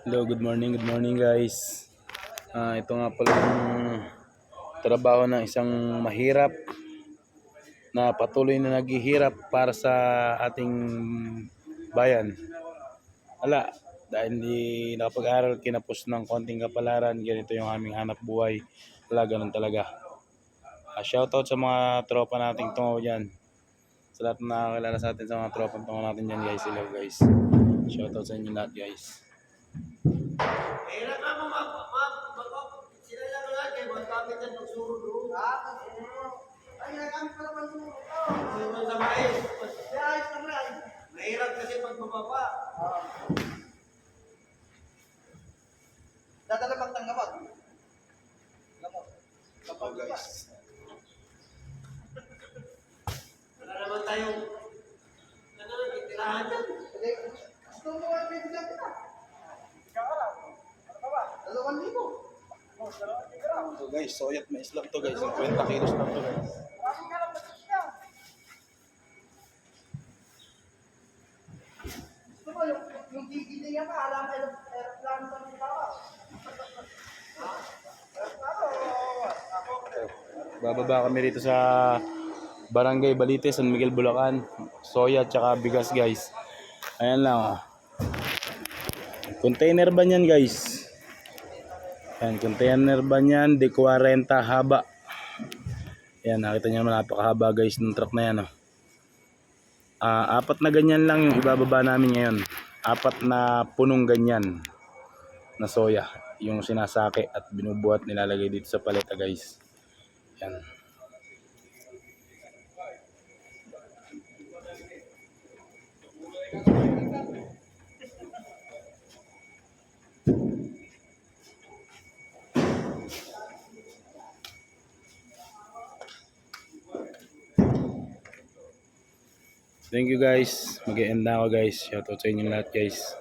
Hello, good morning guys. Ito nga pala yung trabaho ng isang mahirap na patuloy na naghihirap para sa ating bayan. Ala, dahil hindi nakapag-aral, kinapos ng konting kapalaran, ganito yung aming hanap buhay. Wala, ganun talaga. Shoutout sa mga tropa nating tungo dyan. Sa lahat na nakakilala sa atin, sa mga tropa tungo natin dyan guys. Hello guys. Shoutout sa inyo lahat guys. Hirap na sila lang lang kay mga kapit na magsuro doon. Ay, nagamit pa naman doon. Suro sa mais. Mahirap kasi pag mababa. Dadala pag ng gamot. Kapag guys. Wala naman tayong itirahan dyan. Gusto mo ay bibigyan kita. So guys, soyat mais lang to guys. 50 kilos lang to guys. Gusto mo yung gigili niya ka, alam mo, aeroplano sa mga Bababa kami rito sa Barangay Balite, San Miguel, Bulacan. Soya at saka bigas guys. Ayan lang oh. Container ban yan guys. Ayan, container ban yan. De 40 haba. Ayan, nakita nyo naman napakahaba guys ng truck na yan oh. Apat na ganyan lang yung ibababa namin ngayon. Apat na punong ganyan na soya yung sinasaki at binubuhat nilalagay dito sa paleta guys. Yan. Thank you guys. Mag-e-end na ako guys. Shoutout sa inyo lahat guys.